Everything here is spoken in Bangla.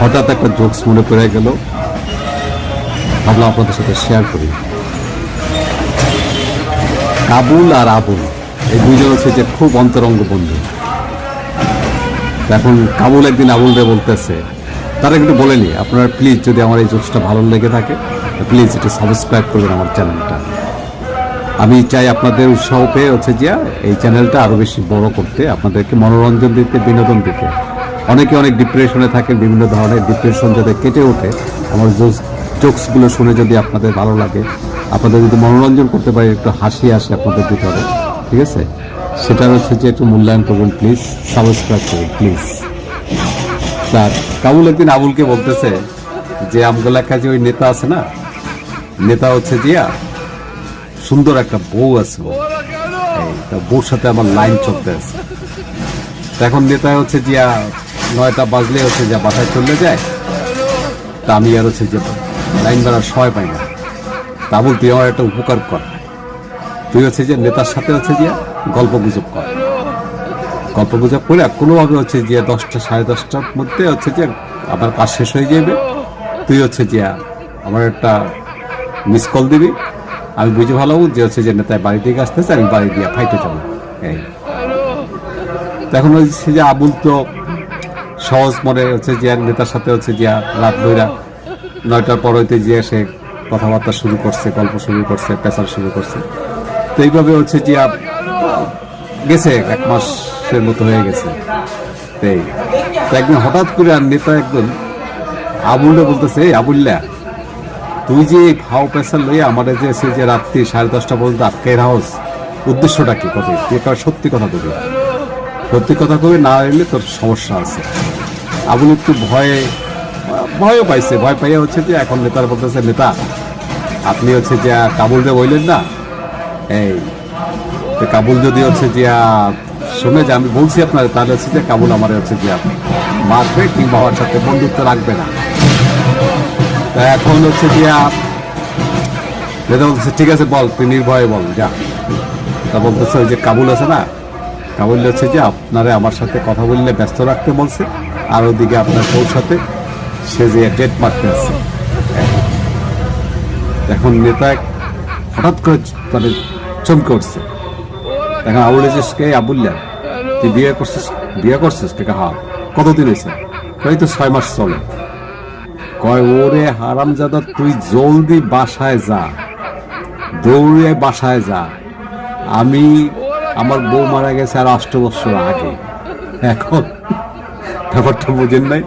হঠাৎ একটা জোকস মনে পড়ে গেল, ভাবলাম আপনাদের সাথে শেয়ার করি। কাবুল আর আবুল এই দুইজন হচ্ছে যে খুব অন্তরঙ্গ বন্ধু। এখন কাবুল একদিন আবুলরে বলতেছে, তারা একটু বলেনি আপনারা প্লিজ যদি আমার এই জোকসটা ভালো লেগে থাকে প্লিজ একটু সাবস্ক্রাইব করবেন আমার চ্যানেলটা। আমি চাই আপনাদের উৎসাহ পেয়ে হচ্ছে যে এই চ্যানেলটা আরও বেশি বড় করতে, আপনাদেরকে মনোরঞ্জন দিতে, বিনোদন দিতে। অনেকে অনেক ডিপ্রেশনে থাকেন, বিভিন্ন ধরনের ডিপ্রেশন যাতে কেটে ওঠে আমার জোকসগুলো শুনে যদি আপনাদের ভালো লাগে, আপনাদের যদি মনোরঞ্জন করতে পারি, একটু হাসি আসে আপনাদের ভিতরে, ঠিক আছে, সেটা হচ্ছে যে একটু মূল্যায়ন করবেন প্লিজ, সাবস্ক্রাইব করবেন প্লিজ। তার কাবুল একদিন আবুলকে বলতেছে যে আমগো লেখায় যে ওই নেতা আছে না, নেতা হচ্ছে জিয়া সুন্দর একটা বউ আছে, বউর সাথে আমার লাইন চলতে আছে। এখন নেতা হচ্ছে জিয়া 9টা বাজলে হচ্ছে যা বাসায় চলে যায়, তা আমি আর হচ্ছে যে লাইন বেড়ার সময় পাই না। তা বল তুই আমার একটা উপকার কর, তুই হচ্ছে যে নেতার সাথে হচ্ছে যে গল্প গুজব কর, গল্প গুজব করে কোনোভাবে হচ্ছে যে 10টা 10:30টার মধ্যে হচ্ছে যে আমার কাজ শেষ হয়ে যাবে, তুই হচ্ছে যে আমার একটা মিস কল দিবি, আমি বুঝে ভালো যে হচ্ছে যে নেতায় বাড়ি থেকে আসতেছে, আমি বাড়ি দিয়ে ফাইটে যাবো। এই তখন হচ্ছে যে আবুল তো সহজ মনে হচ্ছে যে নেতার সাথে হচ্ছে যে রাত বইরা 9টার পর হইতে যে সে কথাবার্তা শুরু করছে, গল্প শুরু করছে, পেশার শুরু করছে। তো এইভাবে হচ্ছে যে গেছে 1 মাসের মতো হয়ে গেছে। তো একদিন হঠাৎ করে আর নেতা একদম আবুলটা বলতেছে, এই আবুল্লা তুই যে ভাও পেশার লইয়া আমাদের যে সে যে রাত্রি 10:30টা পর্যন্ত আটকে রাহস, উদ্দেশ্যটা কি? কবে তুই একটা সত্যি কথা বলবি, সত্যি কথা কবি, না এলে তোর সমস্যা আছে। আবুল একটু ভয়ও পাইছে, ভয় পাইয়া হচ্ছে যে এখন নেতার বলতেছে, নেতা আপনি হচ্ছে যে কাবুলরে বললেন না, এই কাবুল যদি হচ্ছে যে শুনে যে আমি বলছি আপনার, তাহলে হচ্ছে যে কাবুল আমার হচ্ছে যে মারবে কিংবা আমার সাথে বন্ধুত্ব রাখবে না। তা এখন হচ্ছে যে নেতা বলতেছে ঠিক আছে বল, তুই নির্ভয়ে বল যা। তা বলতেছে ওই যে কাবুল আছে না, কাবুল হচ্ছে যে আপনারা আমার সাথে কথা বললে ব্যস্ত রাখতে বলছে, আর ওদিকে আপনার বউর সাথে সে যে ডেট মারতে আছে। এখন নেতা হঠাৎ করে তাদের চমকে উঠছে। এখন আবুল কে আবুল্লা তুই বিয়ে করছিস কে? হা, কতদিন হয়েছে? এই তো 6 মাস চলে। কয় ওরে হারামজাদা তুই জলদি বাসায় যা, দৌড়ে বাসায় যা, আমি আমার বউ মারা গেছে আর 8 বছর আগে। এখন ব্যাপারটা বুঝেন নাই?